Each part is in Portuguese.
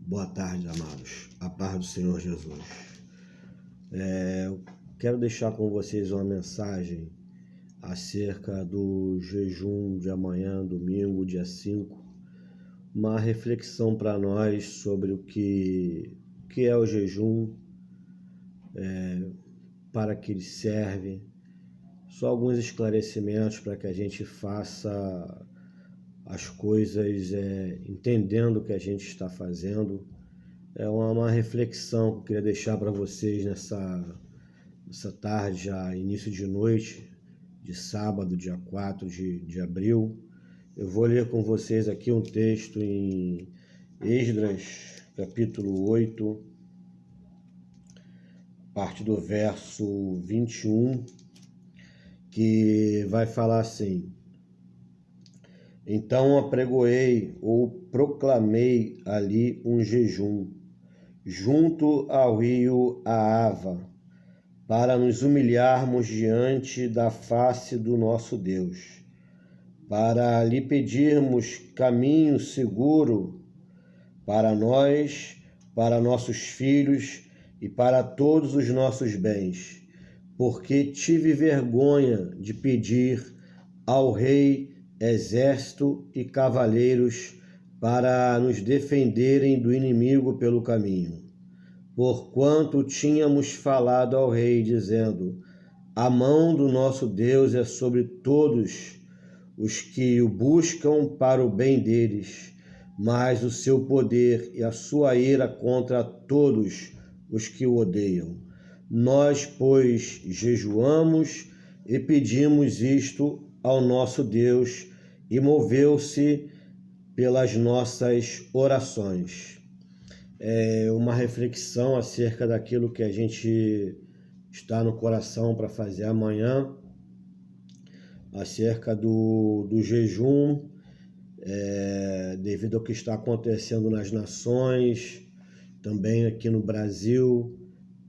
Boa tarde, amados. A paz do Senhor Jesus. Eu quero deixar com vocês uma mensagem acerca do jejum de amanhã, domingo, dia 5. Uma reflexão para nós sobre o que é o jejum, para que ele serve. Só alguns esclarecimentos para que a gente faça as coisas entendendo o que a gente está fazendo. É uma reflexão que eu queria deixar para vocês nessa tarde, já início de noite, de sábado, dia 4 de abril. Eu vou ler com vocês aqui um texto em Esdras, capítulo 8, parte do verso 21, que vai falar assim: Então apregoei ou proclamei ali um jejum, junto ao rio Ahava, para nos humilharmos diante da face do nosso Deus, para lhe pedirmos caminho seguro para nós, para nossos filhos e para todos os nossos bens, porque tive vergonha de pedir ao rei exército e cavaleiros para nos defenderem do inimigo pelo caminho. Porquanto tínhamos falado ao rei, dizendo: a mão do nosso Deus é sobre todos os que o buscam para o bem deles, mas o seu poder e a sua ira contra todos os que o odeiam. Nós, pois, jejuamos e pedimos isto ao nosso Deus, e moveu-se pelas nossas orações. É uma reflexão acerca daquilo que a gente está no coração para fazer amanhã, acerca do jejum, devido ao que está acontecendo nas nações, também aqui no Brasil.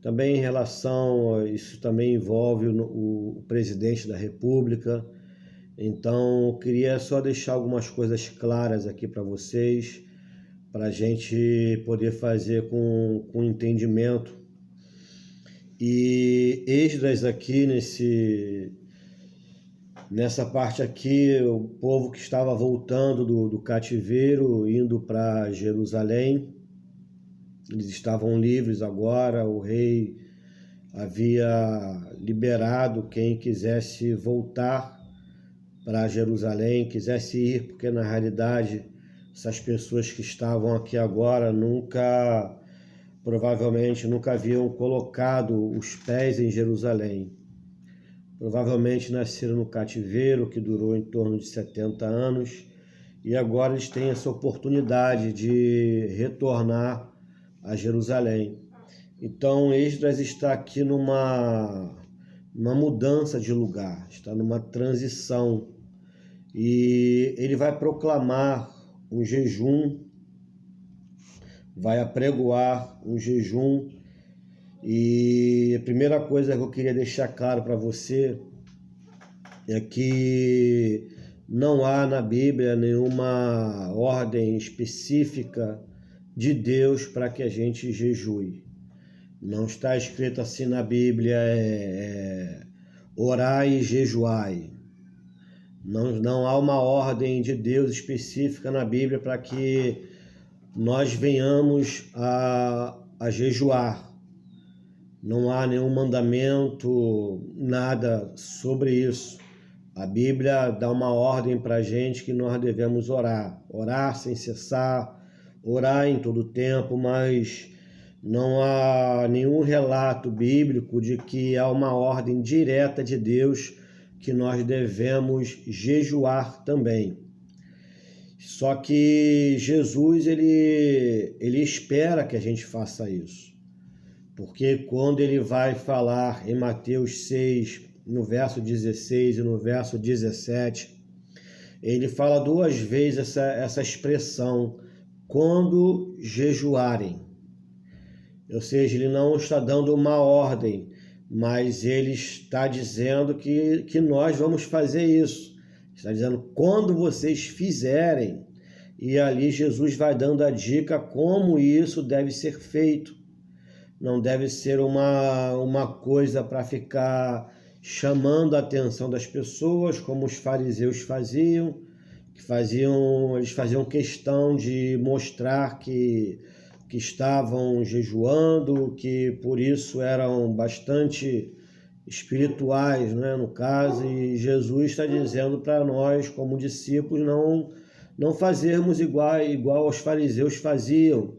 Também em relação, isso também envolve o presidente da República. Então, eu queria só deixar algumas coisas claras aqui para vocês, para a gente poder fazer com entendimento. E Esdras aqui, nessa parte aqui, o povo que estava voltando do cativeiro, indo para Jerusalém, eles estavam livres agora, o rei havia liberado quem quisesse voltar para Jerusalém, quisesse ir, porque na realidade essas pessoas que estavam aqui agora provavelmente nunca haviam colocado os pés em Jerusalém. Provavelmente nasceram no cativeiro, que durou em torno de 70 anos, e agora eles têm essa oportunidade de retornar a Jerusalém. Então Esdras está aqui numa mudança de lugar, está numa transição, e ele vai proclamar um jejum, vai apregoar um jejum. E a primeira coisa que eu queria deixar claro para você é que não há na Bíblia nenhuma ordem específica de Deus para que a gente jejue. Não está escrito assim na Bíblia, orai e jejuai. Não há uma ordem de Deus específica na Bíblia para que nós venhamos a jejuar. Não há nenhum mandamento, nada sobre isso. A Bíblia dá uma ordem para a gente que nós devemos orar sem cessar, orar em todo tempo, mas não há nenhum relato bíblico de que há uma ordem direta de Deus que nós devemos jejuar também. Só que Jesus, ele espera que a gente faça isso. Porque quando ele vai falar em Mateus 6, no verso 16 e no verso 17, ele fala duas vezes essa expressão, quando jejuarem. Ou seja, ele não está dando uma ordem, mas ele está dizendo que nós vamos fazer isso. Está dizendo, quando vocês fizerem. e ali Jesus vai dando a dica como isso deve ser feito. Não deve ser uma coisa para ficar chamando a atenção das pessoas, como os fariseus faziam, eles faziam questão de mostrar que estavam jejuando, que por isso eram bastante espirituais, né, no caso, e Jesus está dizendo para nós, como discípulos, não fazermos igual aos fariseus faziam,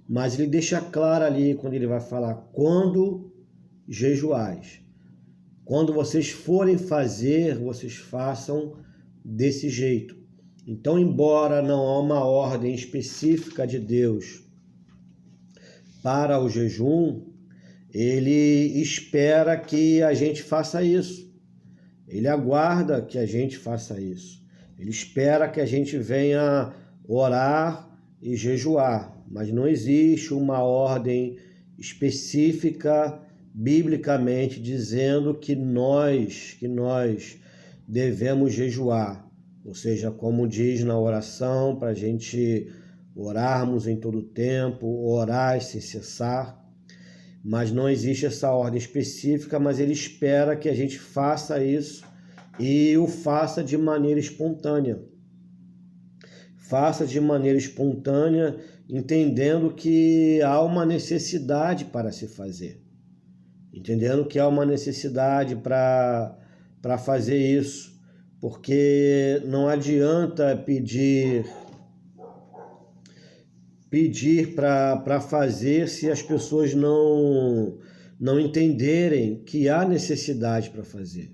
mas ele deixa claro ali, quando ele vai falar, quando jejuais. Quando vocês forem fazer, vocês façam desse jeito. Então, embora não há uma ordem específica de Deus para o jejum, ele espera que a gente faça isso. Ele aguarda que a gente faça isso. Ele espera que a gente venha orar e jejuar, mas não existe uma ordem específica biblicamente dizendo que nós devemos jejuar, ou seja, como diz na oração, para a gente orarmos em todo tempo, orar sem cessar, mas não existe essa ordem específica, mas ele espera que a gente faça isso e o faça de maneira espontânea. Faça de maneira espontânea, entendendo que há uma necessidade para se fazer. Entendendo que há uma necessidade para fazer isso, porque não adianta pedir para fazer se as pessoas não entenderem que há necessidade para fazer.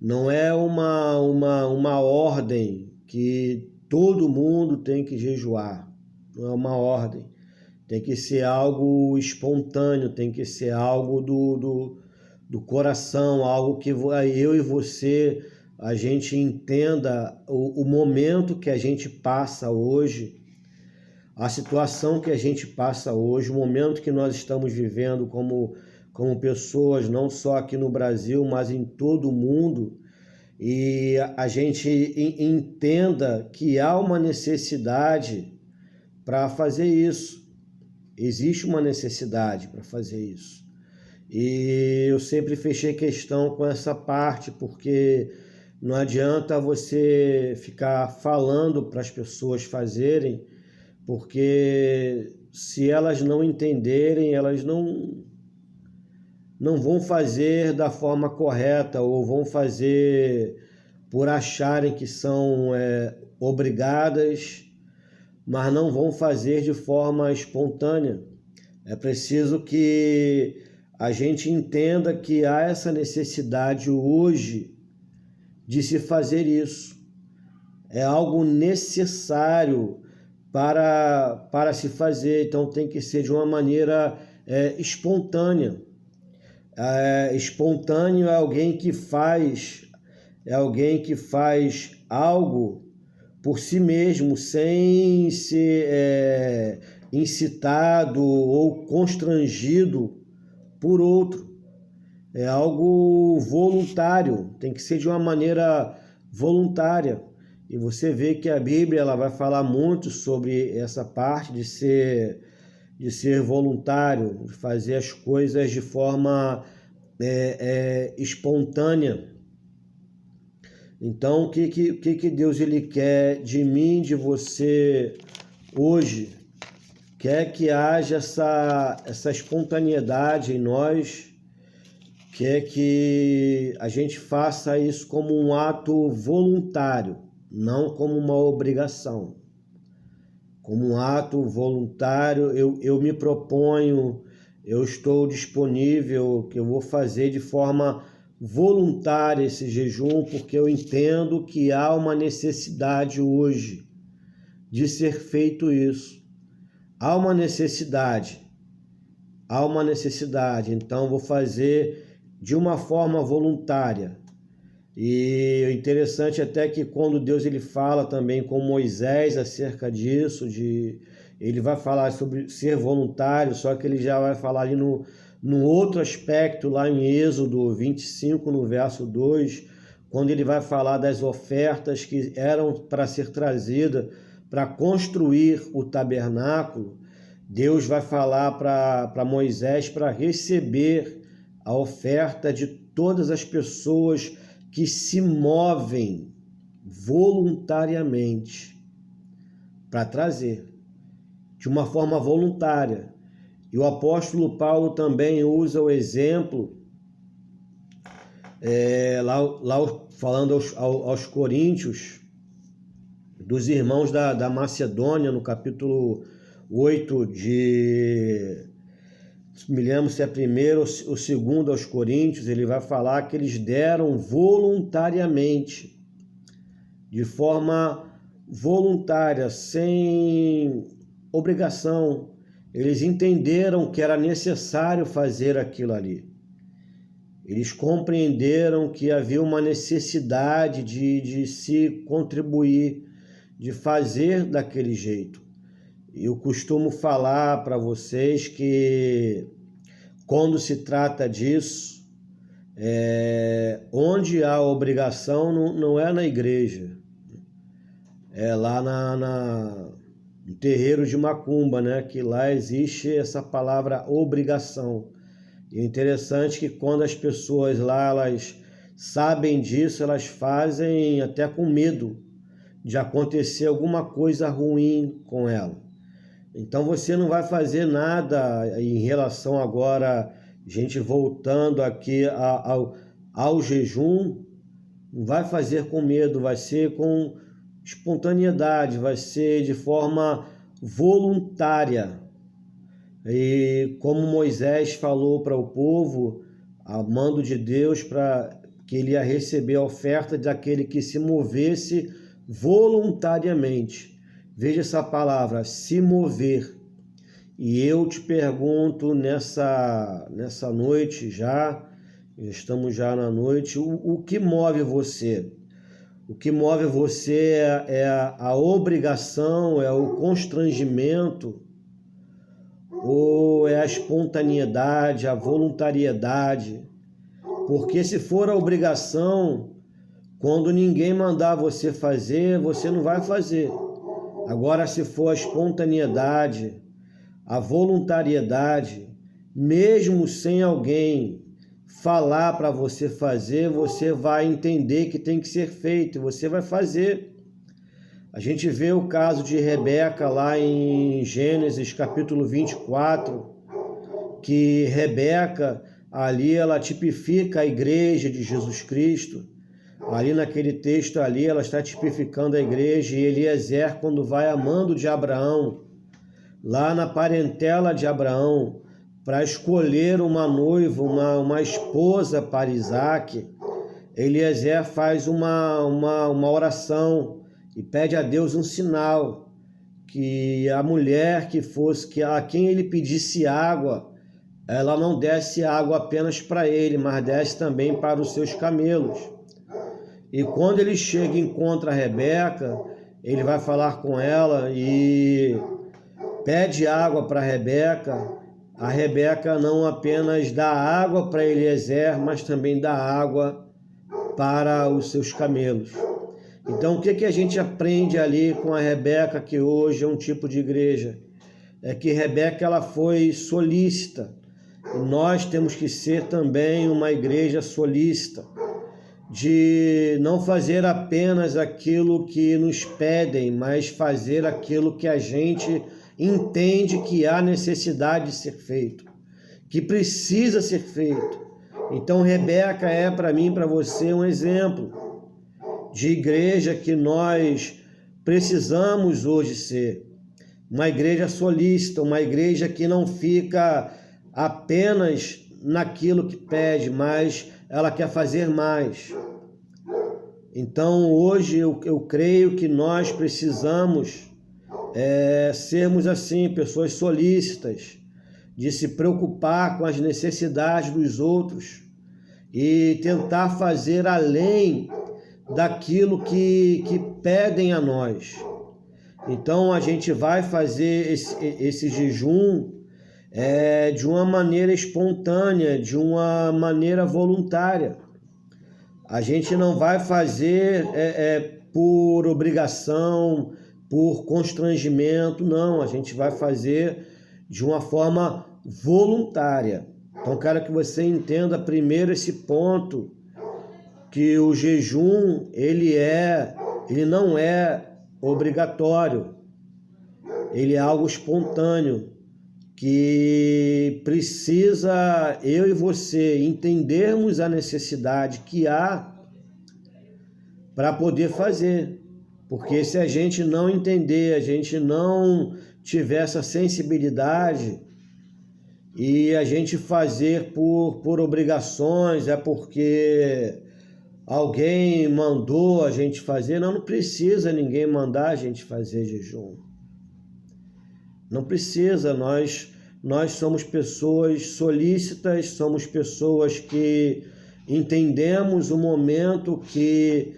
Não é uma ordem que todo mundo tem que jejuar, não é uma ordem. Tem que ser algo espontâneo, tem que ser algo do coração, algo que eu e você, a gente entenda o momento que a gente passa hoje, a situação que a gente passa hoje, o momento que nós estamos vivendo como pessoas, não só aqui no Brasil, mas em todo o mundo, e a gente entenda que há uma necessidade para fazer isso. Existe uma necessidade para fazer isso. E eu sempre fechei questão com essa parte, porque não adianta você ficar falando para as pessoas fazerem, porque se elas não entenderem, elas não vão fazer da forma correta, ou vão fazer por acharem que são obrigadas, mas não vão fazer de forma espontânea. É preciso que a gente entenda que há essa necessidade hoje de se fazer isso. É algo necessário para se fazer, então tem que ser de uma maneira espontânea. Espontâneo é alguém que faz algo por si mesmo, sem ser incitado ou constrangido por outro. É algo voluntário, tem que ser de uma maneira voluntária. E você vê que a Bíblia ela vai falar muito sobre essa parte de ser voluntário, de fazer as coisas de forma espontânea. Então, o que Deus ele quer de mim, de você hoje? Quer que haja essa espontaneidade em nós, quer que a gente faça isso como um ato voluntário, não como uma obrigação. Como um ato voluntário, eu me proponho, eu estou disponível, que eu vou fazer de forma voluntária esse jejum, porque eu entendo que há uma necessidade hoje de ser feito isso. Há uma necessidade, então vou fazer de uma forma voluntária. E o interessante até que quando Deus ele fala também com Moisés acerca disso, ele vai falar sobre ser voluntário, só que ele já vai falar ali no outro aspecto, lá em Êxodo 25, no verso 2, quando ele vai falar das ofertas que eram para ser trazidas para construir o tabernáculo, Deus vai falar para Moisés para receber a oferta de todas as pessoas que se movem voluntariamente para trazer, de uma forma voluntária. E o apóstolo Paulo também usa o exemplo, lá falando aos coríntios, dos irmãos da Macedônia, no capítulo 8 me lembro se é primeiro ou segundo aos Coríntios, ele vai falar que eles deram voluntariamente, de forma voluntária, sem obrigação. Eles entenderam que era necessário fazer aquilo ali. Eles compreenderam que havia uma necessidade de se contribuir, de fazer daquele jeito. Eu costumo falar para vocês que quando se trata disso, onde há obrigação não é na igreja, é lá no terreiro de macumba, né? Que lá existe essa palavra obrigação. E é interessante que quando as pessoas lá elas sabem disso, elas fazem até com medo de acontecer alguma coisa ruim com ela. Então você não vai fazer nada em relação agora, gente, voltando aqui ao jejum, não vai fazer com medo, vai ser com espontaneidade, vai ser de forma voluntária. E como Moisés falou para o povo, a mando de Deus, para que ele ia receber a oferta daquele que se movesse voluntariamente. Veja essa palavra, se mover. E eu te pergunto nessa noite já estamos já na noite, o que move você? O que move você é a obrigação, é o constrangimento, ou é a espontaneidade, a voluntariedade? Porque se for a obrigação, quando ninguém mandar você fazer, você não vai fazer. Agora, se for a espontaneidade, a voluntariedade, mesmo sem alguém falar para você fazer, você vai entender que tem que ser feito e você vai fazer. A gente vê o caso de Rebeca lá em Gênesis capítulo 24, que Rebeca ali ela tipifica a igreja de Jesus Cristo. Ali naquele texto ali, ela está tipificando a igreja, e Eliezer, quando vai a mando de Abraão, lá na parentela de Abraão, para escolher uma noiva, uma esposa para Isaac, Eliezer faz uma oração e pede a Deus um sinal, que a mulher que a quem ele pedisse água, ela não desse água apenas para ele, mas desse também para os seus camelos. E quando ele chega e encontra a Rebeca, ele vai falar com ela e pede água para Rebeca. A Rebeca não apenas dá água para Eliezer, mas também dá água para os seus camelos. Então, o que a gente aprende ali com a Rebeca, que hoje é um tipo de igreja? É que Rebeca ela foi solícita. E nós temos que ser também uma igreja solícita, de não fazer apenas aquilo que nos pedem, mas fazer aquilo que a gente entende que há necessidade de ser feito, que precisa ser feito. Então, Rebeca é para mim, para você, um exemplo de igreja que nós precisamos hoje ser. Uma igreja solícita, uma igreja que não fica apenas naquilo que pede, mas ela quer fazer mais. Então, hoje eu creio que nós precisamos sermos assim, pessoas solícitas, de se preocupar com as necessidades dos outros e tentar fazer além daquilo que pedem a nós. Então, a gente vai fazer esse jejum de uma maneira espontânea, de uma maneira voluntária. A gente não vai fazer por obrigação, por constrangimento, não. A gente vai fazer de uma forma voluntária. Então, quero que você entenda primeiro esse ponto, que o jejum, ele não é obrigatório. Ele é algo espontâneo, que precisa eu e você entendermos a necessidade que há para poder fazer. Porque se a gente não entender, a gente não tiver essa sensibilidade e a gente fazer por obrigações, é porque alguém mandou a gente fazer, não precisa ninguém mandar a gente fazer jejum. Não precisa, nós somos pessoas solícitas, somos pessoas que entendemos o momento que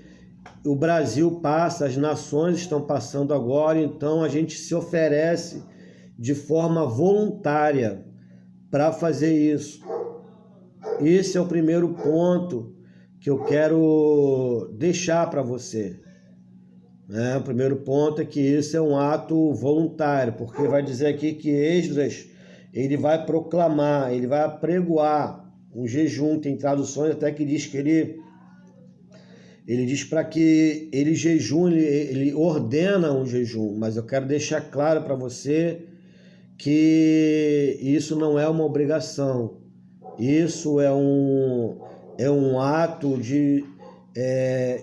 o Brasil passa, as nações estão passando agora, então a gente se oferece de forma voluntária para fazer isso. Esse é o primeiro ponto que eu quero deixar para você. O primeiro ponto é que isso é um ato voluntário, porque vai dizer aqui que Esdras, ele vai proclamar, ele vai apregoar um jejum. Tem traduções até que diz que ele diz para que ele jejum, ele ordena um jejum, mas eu quero deixar claro para você que isso não é uma obrigação, isso é um ato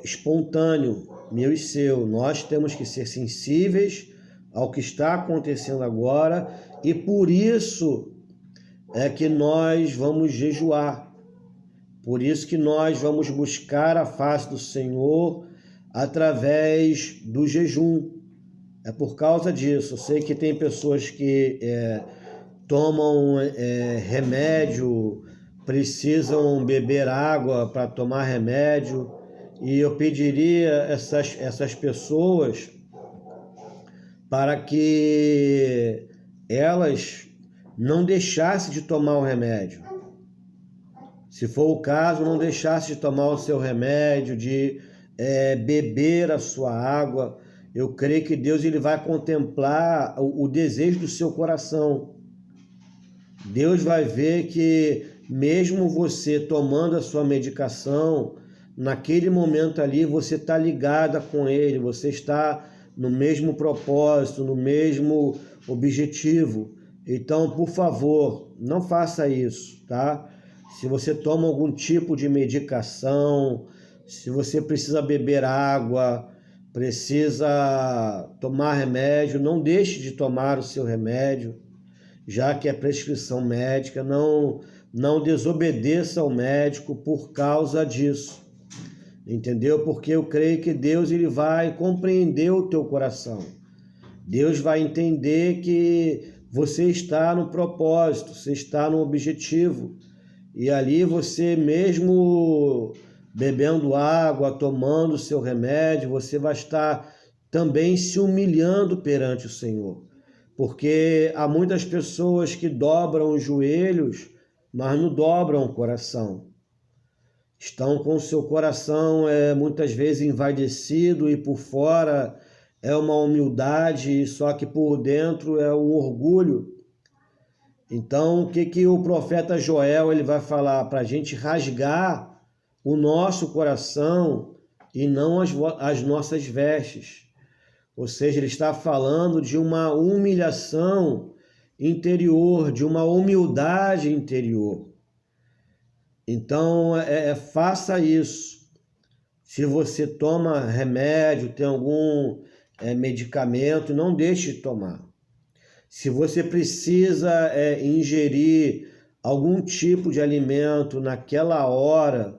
espontâneo, meu e seu. Nós temos que ser sensíveis ao que está acontecendo agora e por isso é que nós vamos jejuar. Por isso que nós vamos buscar a face do Senhor através do jejum. É por causa disso. Eu sei que tem pessoas que tomam remédio, precisam beber água para tomar remédio. E eu pediria essas pessoas para que elas não deixassem de tomar o remédio. Se for o caso, não deixasse de tomar o seu remédio, de beber a sua água. Eu creio que Deus ele vai contemplar o desejo do seu coração. Deus vai ver que mesmo você tomando a sua medicação, naquele momento ali você está ligada com Ele, você está no mesmo propósito, no mesmo objetivo. Então, por favor, não faça isso, tá? Se você toma algum tipo de medicação, se você precisa beber água, precisa tomar remédio, não deixe de tomar o seu remédio, já que é prescrição médica, não desobedeça ao médico por causa disso. Entendeu? Porque eu creio que Deus ele vai compreender o teu coração. Deus vai entender que você está no propósito, você está no objetivo. E ali você mesmo bebendo água, tomando o seu remédio, você vai estar também se humilhando perante o Senhor. Porque há muitas pessoas que dobram os joelhos, mas não dobram o coração. Estão com o seu coração muitas vezes envaidecido e por fora é uma humildade, só que por dentro é um orgulho. Então, o que o profeta Joel ele vai falar? Para a gente rasgar o nosso coração e não as nossas vestes. Ou seja, ele está falando de uma humilhação interior, de uma humildade interior. Então, faça isso. Se você toma remédio, tem algum medicamento, não deixe de tomar. Se você precisa ingerir algum tipo de alimento naquela hora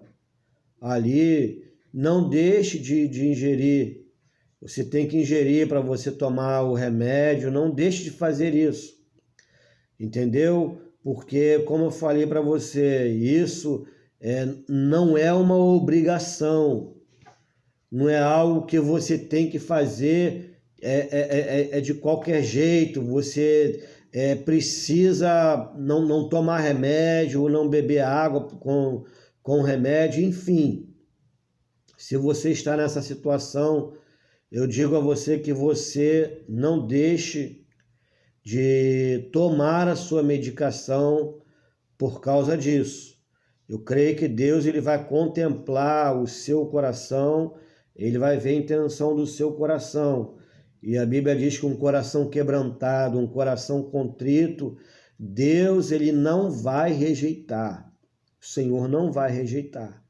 ali, não deixe de ingerir. Você tem que ingerir para você tomar o remédio, não deixe de fazer isso. Entendeu? Porque, como eu falei para você, isso não é uma obrigação, não é algo que você tem que fazer de qualquer jeito, você precisa não tomar remédio ou não beber água com remédio, enfim. Se você está nessa situação, eu digo a você que você não deixe de tomar a sua medicação por causa disso. Eu creio que Deus ele vai contemplar o seu coração, ele vai ver a intenção do seu coração. E a Bíblia diz que um coração quebrantado, um coração contrito, Deus ele não vai rejeitar. O Senhor não vai rejeitar.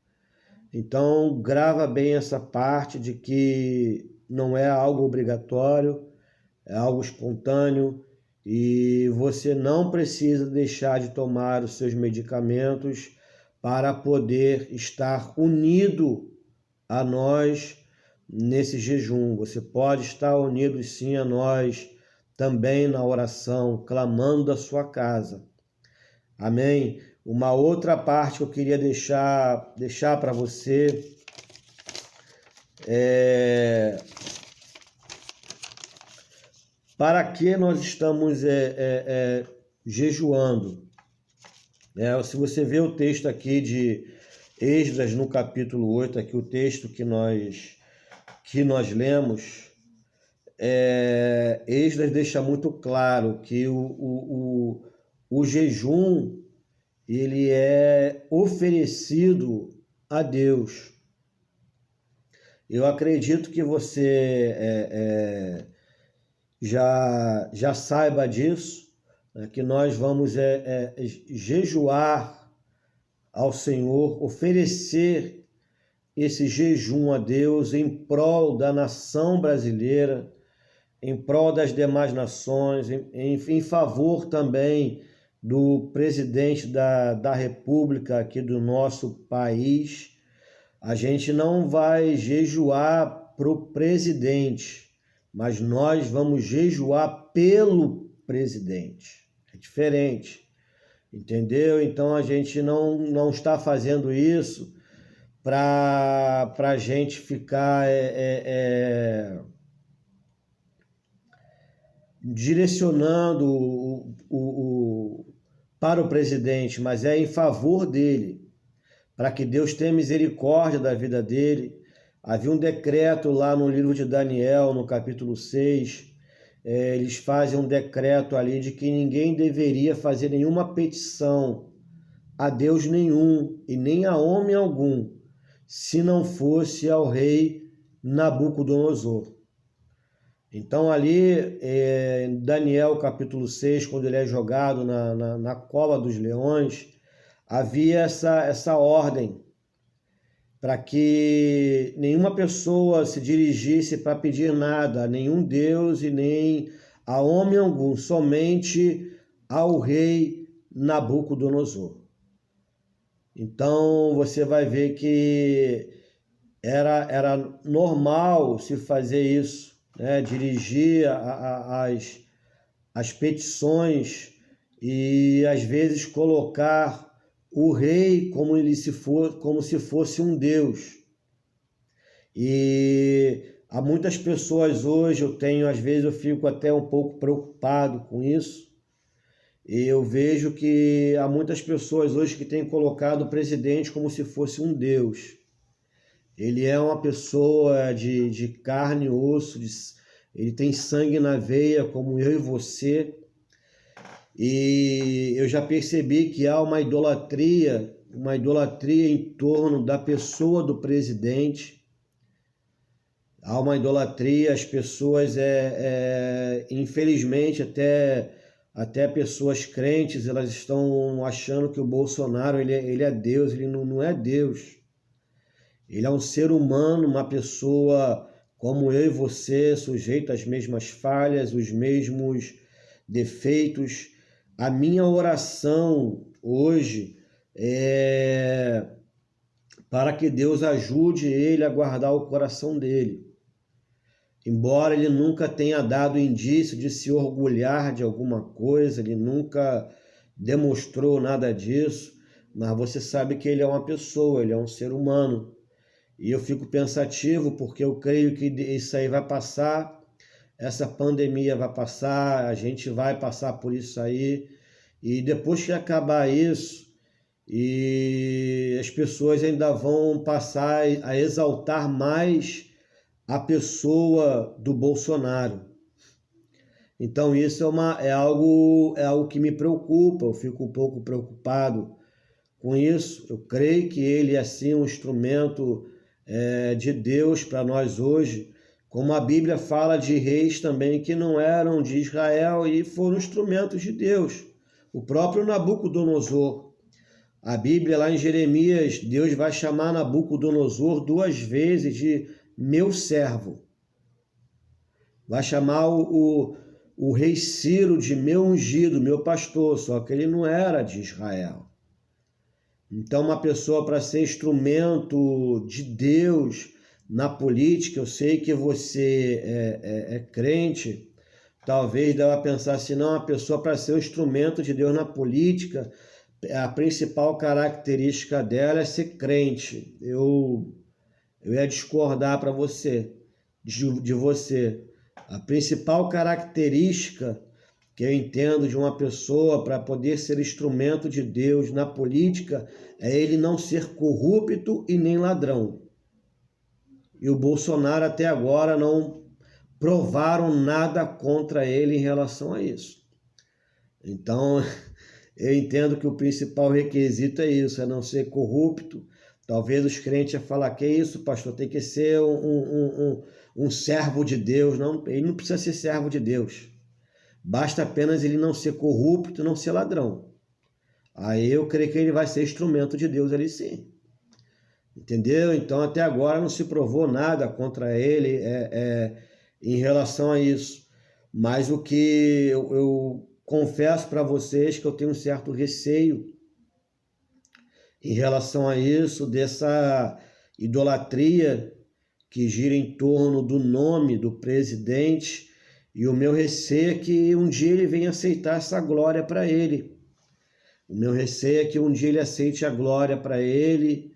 Então, grava bem essa parte de que não é algo obrigatório, é algo espontâneo e você não precisa deixar de tomar os seus medicamentos para poder estar unido a nós nesse jejum. Você pode estar unido sim a nós também na oração, clamando da sua casa. Amém? Uma outra parte que eu queria deixar para você é para que nós estamos jejuando. Se você vê o texto aqui de Esdras no capítulo 8, aqui o texto que nós lemos, Esdras deixa muito claro que o jejum ele é oferecido a Deus. Eu acredito que você já saiba disso, né, que nós vamos jejuar ao Senhor, oferecer esse jejum a Deus em prol da nação brasileira, em prol das demais nações, em favor também do presidente da República aqui do nosso país. A gente não vai jejuar para o presidente, mas nós vamos jejuar pelo presidente. É diferente, entendeu? Então a gente não está fazendo isso para a gente ficar direcionando para o presidente, mas é em favor dele, para que Deus tenha misericórdia da vida dele. Havia um decreto lá no livro de Daniel, no capítulo 6, eles fazem um decreto ali de que ninguém deveria fazer nenhuma petição a Deus nenhum e nem a homem algum, se não fosse ao rei Nabucodonosor. Então ali, em Daniel capítulo 6, quando ele é jogado na cova dos leões, havia essa ordem para que nenhuma pessoa se dirigisse para pedir nada a nenhum Deus e nem a homem algum, somente ao rei Nabucodonosor. Então você vai ver que era normal se fazer isso, né? Dirigir as petições e às vezes colocar o rei como se fosse um Deus. E há muitas pessoas hoje, às vezes eu fico até um pouco preocupado com isso, e eu vejo que há muitas pessoas hoje que têm colocado o presidente como se fosse um Deus. Ele é uma pessoa de carne e osso, ele tem sangue na veia, como eu e você. E eu já percebi que há uma idolatria em torno da pessoa do presidente. Há uma idolatria, as pessoas, infelizmente, até pessoas crentes, elas estão achando que o Bolsonaro ele é Deus, ele não é Deus. Ele é um ser humano, uma pessoa como eu e você, sujeito às mesmas falhas, os mesmos defeitos. A minha oração hoje é para que Deus ajude ele a guardar o coração dele. Embora ele nunca tenha dado indício de se orgulhar de alguma coisa, ele nunca demonstrou nada disso, mas você sabe que ele é uma pessoa, ele é um ser humano. E eu fico pensativo porque eu creio que isso aí vai passar. Essa pandemia vai passar, a gente vai passar por isso aí, e depois que acabar isso, e as pessoas ainda vão passar a exaltar mais a pessoa do Bolsonaro. Então isso é algo que me preocupa, eu fico um pouco preocupado com isso. Eu creio que ele é sim um instrumento de Deus para nós hoje, como a Bíblia fala de reis também que não eram de Israel e foram instrumentos de Deus. O próprio Nabucodonosor. A Bíblia lá em Jeremias, Deus vai chamar Nabucodonosor 2 vezes de meu servo. Vai chamar o rei Ciro de meu ungido, meu pastor, só que ele não era de Israel. Então, uma pessoa para ser instrumento de Deus na política, eu sei que você é crente, talvez deva pensar assim, não, a pessoa para ser um instrumento de Deus na política, a principal característica dela é ser crente. Eu ia discordar para você, de você. A principal característica que eu entendo de uma pessoa para poder ser instrumento de Deus na política é ele não ser corrupto e nem ladrão. E o Bolsonaro até agora não provaram nada contra ele em relação a isso. Então, eu entendo que o principal requisito é isso, é não ser corrupto. Talvez os crentes iam falar, que isso, pastor, tem que ser um servo de Deus. Não, ele não precisa ser servo de Deus. Basta apenas ele não ser corrupto, não ser ladrão. Aí eu creio que ele vai ser instrumento de Deus ali sim. Entendeu? Então até agora não se provou nada contra ele em relação a isso. Mas o que eu confesso para vocês que eu tenho um certo receio em relação a isso, dessa idolatria que gira em torno do nome do presidente, e o meu receio é que um dia ele venha aceitar essa glória para ele. O meu receio é que um dia ele aceite a glória para ele,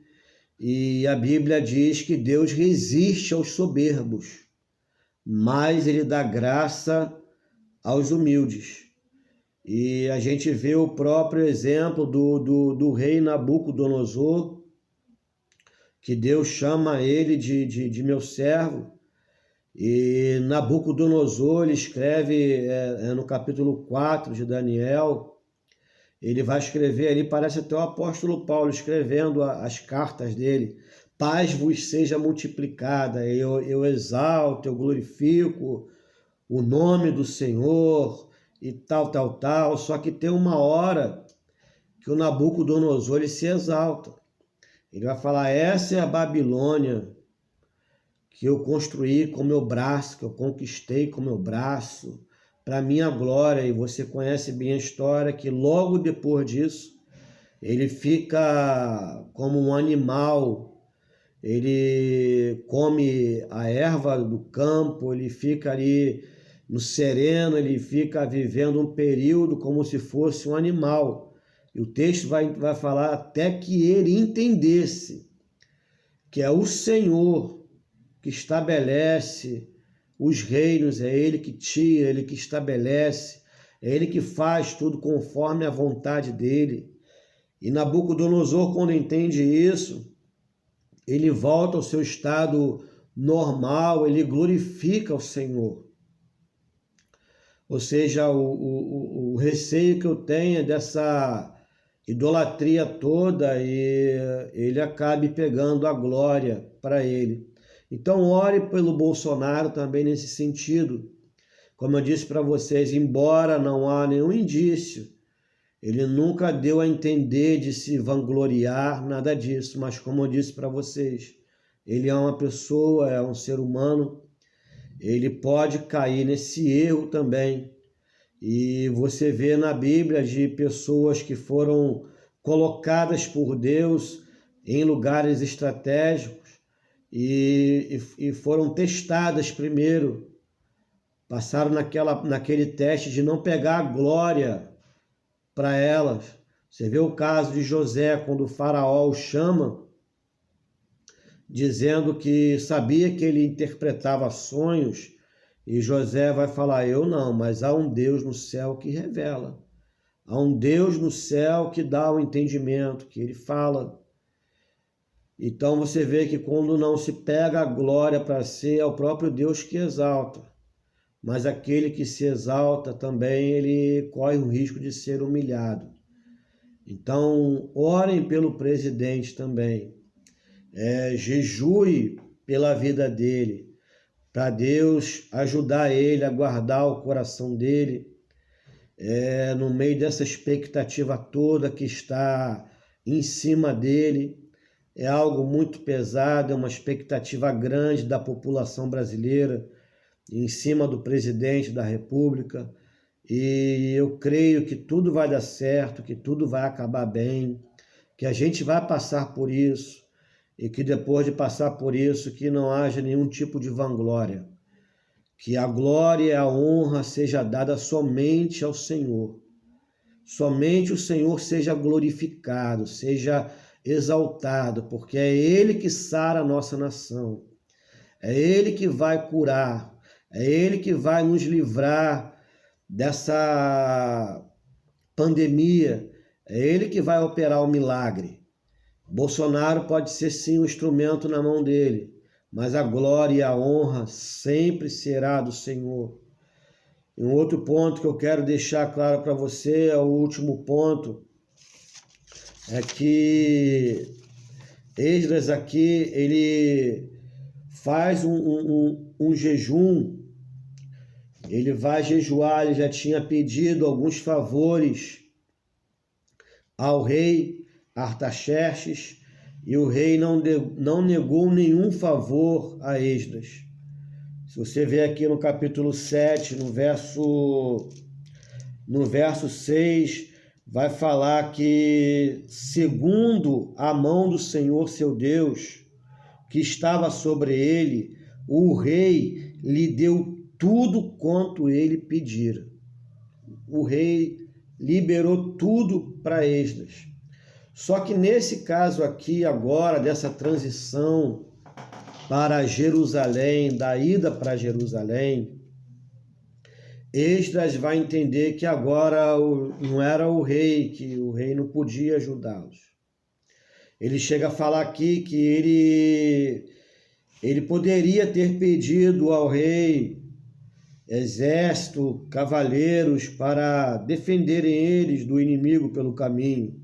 e a Bíblia diz que Deus resiste aos soberbos, mas ele dá graça aos humildes. E a gente vê o próprio exemplo do rei Nabucodonosor, que Deus chama ele de meu servo. E Nabucodonosor, ele escreve no capítulo 4 de Daniel, ele vai escrever ali, parece até o apóstolo Paulo escrevendo as cartas dele, paz vos seja multiplicada, eu exalto, eu glorifico o nome do Senhor, e tal, só que tem uma hora que o Nabucodonosor ele se exalta. Ele vai falar, essa é a Babilônia que eu construí com meu braço, que eu conquistei com meu braço, para minha glória. E você conhece bem a história, que logo depois disso, ele fica como um animal, ele come a erva do campo, ele fica ali no sereno, ele fica vivendo um período como se fosse um animal. E o texto vai falar até que ele entendesse que é o Senhor que estabelece os reinos, é ele que tira, ele que estabelece, é ele que faz tudo conforme a vontade dele. E Nabucodonosor, quando entende isso, ele volta ao seu estado normal, ele glorifica o Senhor. Ou seja, o receio que eu tenho é dessa idolatria toda e ele acabe pegando a glória para ele. Então ore pelo Bolsonaro também nesse sentido. Como eu disse para vocês, embora não há nenhum indício, ele nunca deu a entender de se vangloriar, nada disso, mas como eu disse para vocês, ele é uma pessoa, é um ser humano, ele pode cair nesse erro também. E você vê na Bíblia de pessoas que foram colocadas por Deus em lugares estratégicos e foram testadas primeiro, passaram naquele teste de não pegar a glória para elas. Você vê o caso de José, quando o faraó o chama, dizendo que sabia que ele interpretava sonhos, e José vai falar, eu não, mas há um Deus no céu que revela. Há um Deus no céu que dá o entendimento, que ele fala. Então você vê que quando não se pega a glória para si, é o próprio Deus que exalta. Mas aquele que se exalta também, ele corre o risco de ser humilhado. Então, orem pelo presidente também. Jejue pela vida dele, para Deus ajudar ele a guardar o coração dele, no meio dessa expectativa toda que está em cima dele. É algo muito pesado, é uma expectativa grande da população brasileira em cima do presidente da República. E eu creio que tudo vai dar certo, que tudo vai acabar bem, que a gente vai passar por isso e que depois de passar por isso, que não haja nenhum tipo de vanglória. Que a glória e a honra seja dada somente ao Senhor. Somente o Senhor seja glorificado, seja exaltado, porque é Ele que sara a nossa nação. É Ele que vai curar, é Ele que vai nos livrar dessa pandemia, é Ele que vai operar o milagre. Bolsonaro pode ser sim um instrumento na mão dele, mas a glória e a honra sempre será do Senhor. E um outro ponto que eu quero deixar claro para você, é o último ponto, é que Esdras aqui, ele faz um jejum, ele vai jejuar, ele já tinha pedido alguns favores ao rei Artaxerxes, e o rei não negou nenhum favor a Esdras. Se você ver aqui no capítulo 7, no verso 6, vai falar que, segundo a mão do Senhor seu Deus, que estava sobre ele, o rei lhe deu tudo quanto ele pedira. O rei liberou tudo para Esdras. Só que nesse caso aqui, agora, dessa transição para Jerusalém, da ida para Jerusalém, Esdras vai entender que agora não era o rei, que o rei não podia ajudá-los. Ele chega a falar aqui que ele poderia ter pedido ao rei exército, cavaleiros para defenderem eles do inimigo pelo caminho,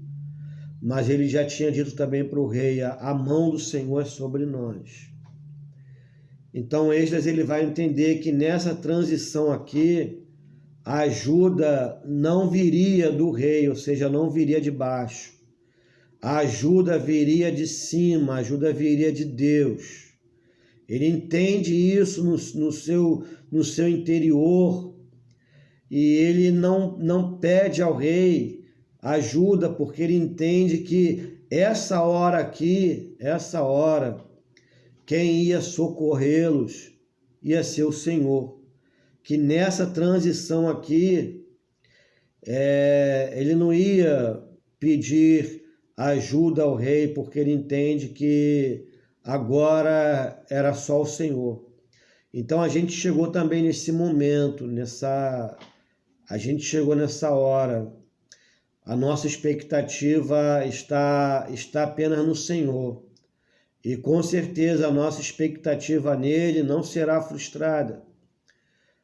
mas ele já tinha dito também para o rei: a mão do Senhor é sobre nós. Então Esdras ele vai entender que nessa transição aqui, a ajuda não viria do rei, ou seja, não viria de baixo. A ajuda viria de cima, a ajuda viria de Deus. Ele entende isso no seu interior, e ele não pede ao rei ajuda, porque ele entende que essa hora aqui, essa hora, quem ia socorrê-los ia ser o Senhor. Que nessa transição aqui, ele não ia pedir ajuda ao rei, porque ele entende que agora era só o Senhor. Então a gente chegou também nesse momento, a gente chegou nessa hora. A nossa expectativa está apenas no Senhor. E com certeza a nossa expectativa nele não será frustrada.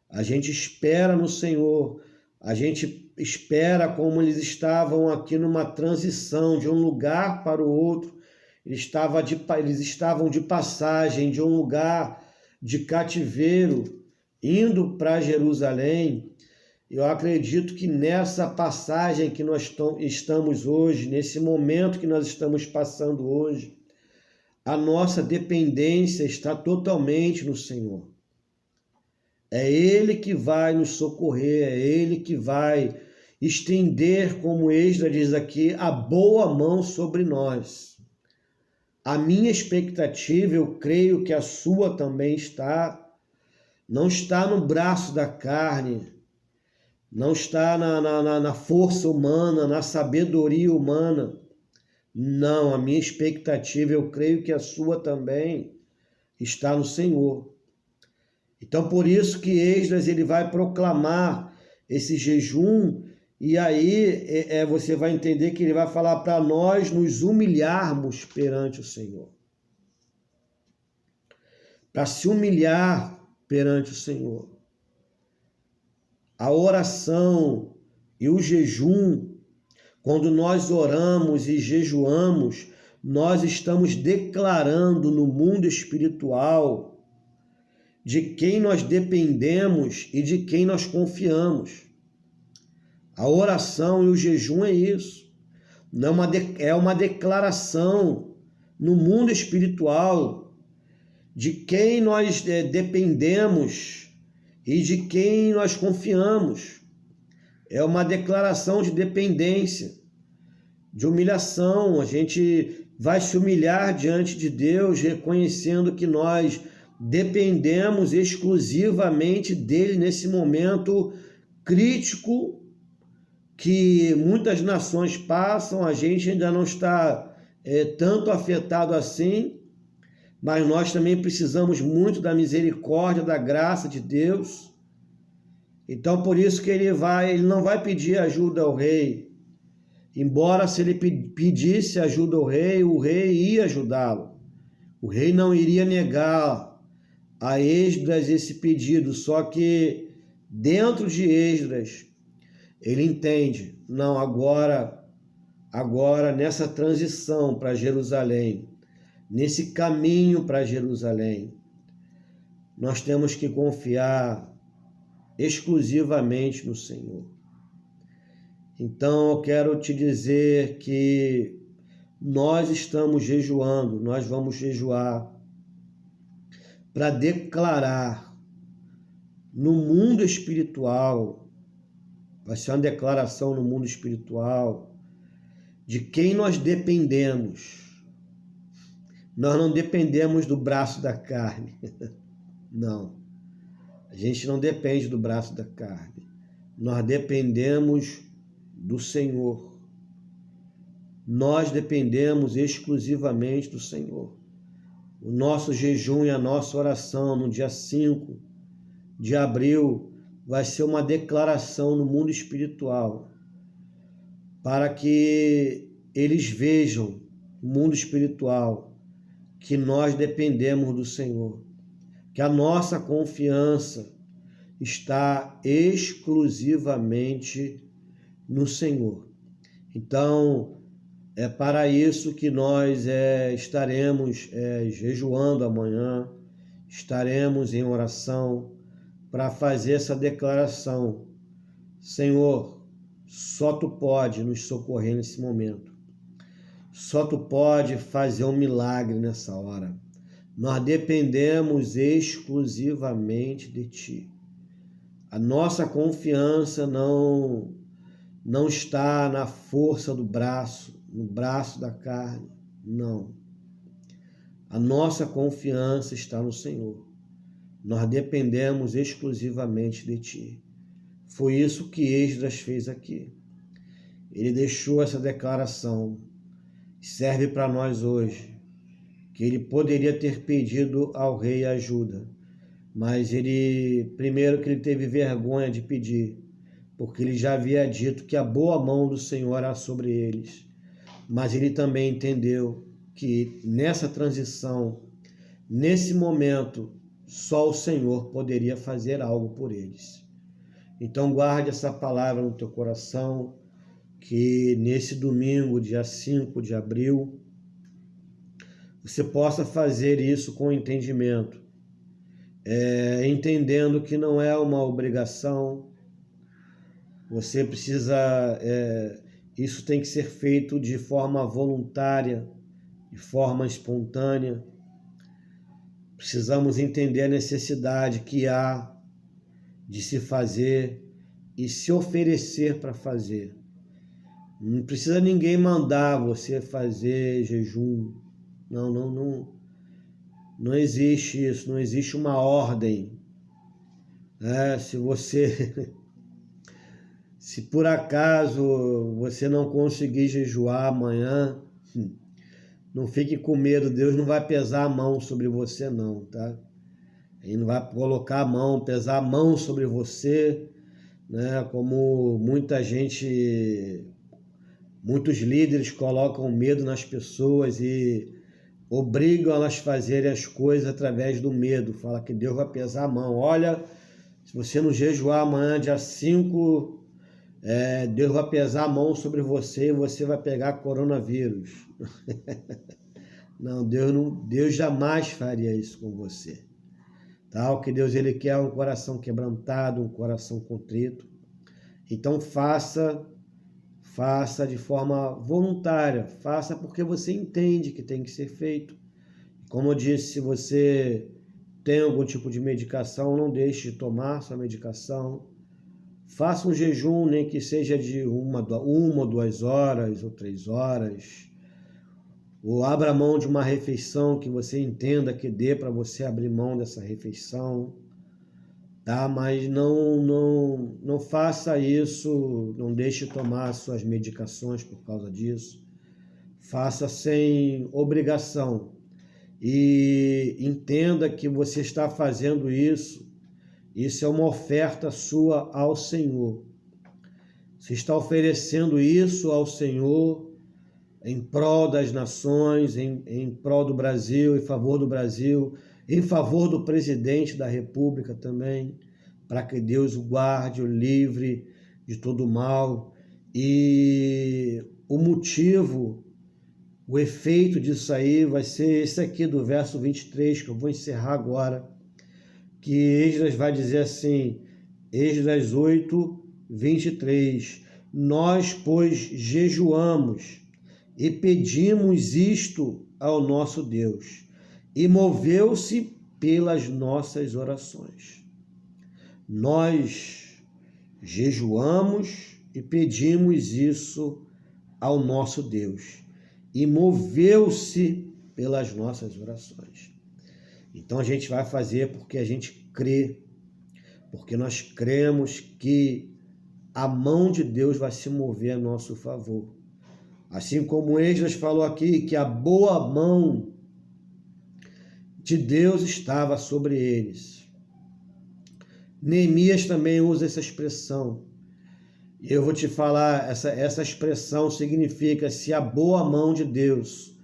A gente espera no Senhor, a gente espera como eles estavam aqui numa transição de um lugar para o outro. Eles estavam de passagem de um lugar de cativeiro, indo para Jerusalém. Eu acredito que nessa passagem que nós estamos hoje, nesse momento que nós estamos passando hoje, a nossa dependência está totalmente no Senhor. É Ele que vai nos socorrer, é Ele que vai estender, como Esdras diz aqui, a boa mão sobre nós. A minha expectativa, eu creio que a sua também não está no braço da carne, não está na força humana, na sabedoria humana. Não, a minha expectativa, eu creio que a sua também está no Senhor. Então, por isso que Esdras ele vai proclamar esse jejum E aí você vai entender que ele vai falar para nós nos humilharmos perante o Senhor. Para se humilhar perante o Senhor. A oração e o jejum, quando nós oramos e jejuamos, nós estamos declarando no mundo espiritual de quem nós dependemos e de quem nós confiamos. A oração e o jejum é isso. É uma declaração no mundo espiritual de quem nós dependemos e de quem nós confiamos. É uma declaração de dependência, de humilhação. A gente vai se humilhar diante de Deus, reconhecendo que nós dependemos exclusivamente dele nesse momento crítico que muitas nações passam. A gente ainda não está tanto afetado assim, mas nós também precisamos muito da misericórdia, da graça de Deus. Então, por isso que ele não vai pedir ajuda ao rei. Embora se ele pedisse ajuda ao rei, o rei ia ajudá-lo. O rei não iria negar a Esdras esse pedido, só que dentro de Esdras, ele entende, não, agora nessa transição para Jerusalém, nesse caminho para Jerusalém, nós temos que confiar exclusivamente no Senhor. Então eu quero te dizer que nós estamos jejuando, nós vamos jejuar para declarar no mundo espiritual. Vai ser uma declaração no mundo espiritual de quem nós dependemos. Nós não dependemos do braço da carne. Não. A gente não depende do braço da carne. Nós dependemos do Senhor. Nós dependemos exclusivamente do Senhor. O nosso jejum e a nossa oração no dia 5 de abril vai ser uma declaração no mundo espiritual, para que eles vejam, no mundo espiritual, que nós dependemos do Senhor, que a nossa confiança está exclusivamente no Senhor. Então, é para isso que nós estaremos jejuando amanhã, estaremos em oração, para fazer essa declaração. Senhor, só Tu pode nos socorrer nesse momento. Só Tu pode fazer um milagre nessa hora. Nós dependemos exclusivamente de Ti. A nossa confiança não está na força do braço, no braço da carne, não. A nossa confiança está no Senhor. Nós dependemos exclusivamente de Ti. Foi isso que Esdras fez aqui. Ele deixou essa declaração. Serve para nós hoje. Que ele poderia ter pedido ao rei ajuda. Mas primeiro que ele teve vergonha de pedir. Porque ele já havia dito que a boa mão do Senhor era sobre eles. Mas ele também entendeu que nessa transição, nesse momento, só o Senhor poderia fazer algo por eles. Então guarde essa palavra no teu coração, que nesse domingo, dia 5 de abril, você possa fazer isso com entendimento, entendendo que não é uma obrigação, você precisa, isso tem que ser feito de forma voluntária, de forma espontânea. Precisamos entender a necessidade que há de se fazer e se oferecer para fazer. Não precisa ninguém mandar você fazer jejum. Não existe isso, não existe uma ordem. Se por acaso você não conseguir jejuar amanhã, não fique com medo, Deus não vai pesar a mão sobre você não, tá? Ele não vai colocar a mão, pesar a mão sobre você né? Como muitos líderes colocam medo nas pessoas e obrigam elas a fazerem as coisas através do medo. Fala que Deus vai pesar a mão. Olha, se você não jejuar amanhã, dia 5, Deus vai pesar a mão sobre você e você vai pegar coronavírus. Não, Deus jamais faria isso com você. Tá? O que Deus ele quer é um coração quebrantado, um coração contrito. Então faça de forma voluntária, faça porque você entende que tem que ser feito. Como eu disse, se você tem algum tipo de medicação, não deixe de tomar sua medicação. Faça um jejum, nem que seja de uma ou 2 horas ou 3 horas. Ou abra mão de uma refeição que você entenda que dê para você abrir mão dessa refeição. Tá? Mas não faça isso, não deixe de tomar suas medicações por causa disso. Faça sem obrigação e entenda que você está fazendo isso é uma oferta sua ao Senhor. Você está oferecendo isso ao Senhor em prol das nações, em prol do Brasil, em favor do Brasil, em favor do presidente da República também, para que Deus o guarde, o livre de todo mal. E o motivo, o efeito disso aí vai ser esse aqui do verso 23, que eu vou encerrar agora, que Esdras vai dizer assim, Esdras 8, 23, nós, pois, jejuamos e pedimos isto ao nosso Deus, e moveu-se pelas nossas orações. Nós jejuamos e pedimos isso ao nosso Deus, e moveu-se pelas nossas orações. Então a gente vai fazer porque a gente crê, porque nós cremos que a mão de Deus vai se mover a nosso favor. Assim como Esdras falou aqui que a boa mão de Deus estava sobre eles. Neemias também usa essa expressão. E eu vou te falar, essa expressão significa se a boa mão de Deus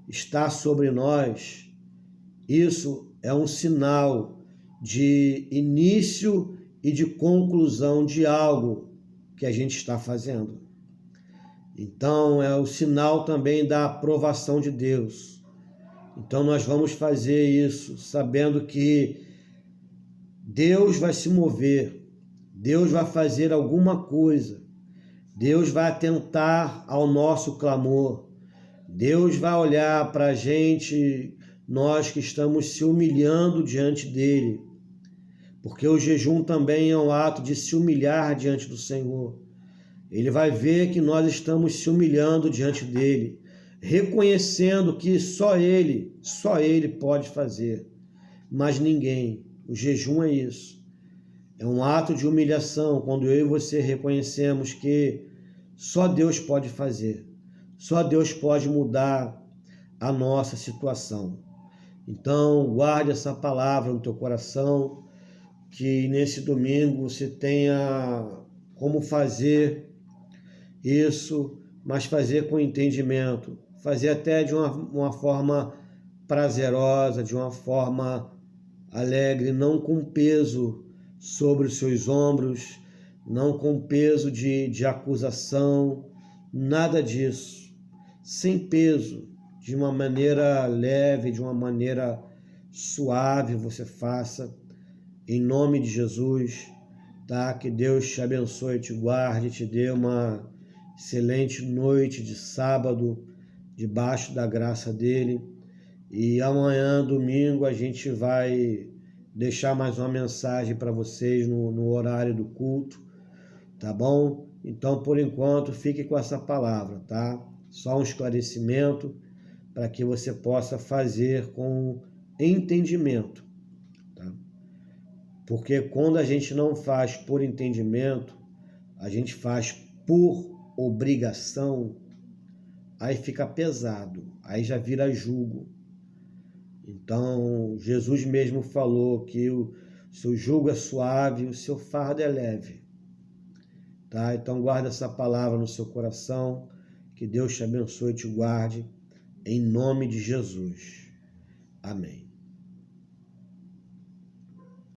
está sobre nós, isso é um sinal de início e de conclusão de algo que a gente está fazendo. Então, é o sinal também da aprovação de Deus. Então, nós vamos fazer isso sabendo que Deus vai se mover, Deus vai fazer alguma coisa, Deus vai atentar ao nosso clamor, Deus vai olhar para a gente, nós que estamos se humilhando diante dele, porque o jejum também é um ato de se humilhar diante do Senhor. Ele vai ver que nós estamos se humilhando diante dele, reconhecendo que só ele pode fazer, mas ninguém. O jejum é isso. É um ato de humilhação, quando eu e você reconhecemos que só Deus pode fazer, só Deus pode mudar a nossa situação. Então, guarde essa palavra no teu coração, que nesse domingo você tenha como fazer isso, mas fazer com entendimento, fazer até de uma forma prazerosa, de uma forma alegre, não com peso sobre os seus ombros, não com peso de acusação, nada disso, sem peso, de uma maneira leve, de uma maneira suave você faça, em nome de Jesus, tá? Que Deus te abençoe, te guarde, te dê uma excelente noite de sábado, debaixo da graça dele. E amanhã, domingo, a gente vai deixar mais uma mensagem para vocês no horário do culto, tá bom? Então, por enquanto, fique com essa palavra, tá? Só um esclarecimento para que você possa fazer com entendimento, tá? Porque quando a gente não faz por entendimento, a gente faz por obrigação, aí fica pesado, aí já vira jugo. Então, Jesus mesmo falou que o seu jugo é suave, o seu fardo é leve. tá? Então guarda essa palavra no seu coração, que Deus te abençoe e te guarde, em nome de Jesus. Amém.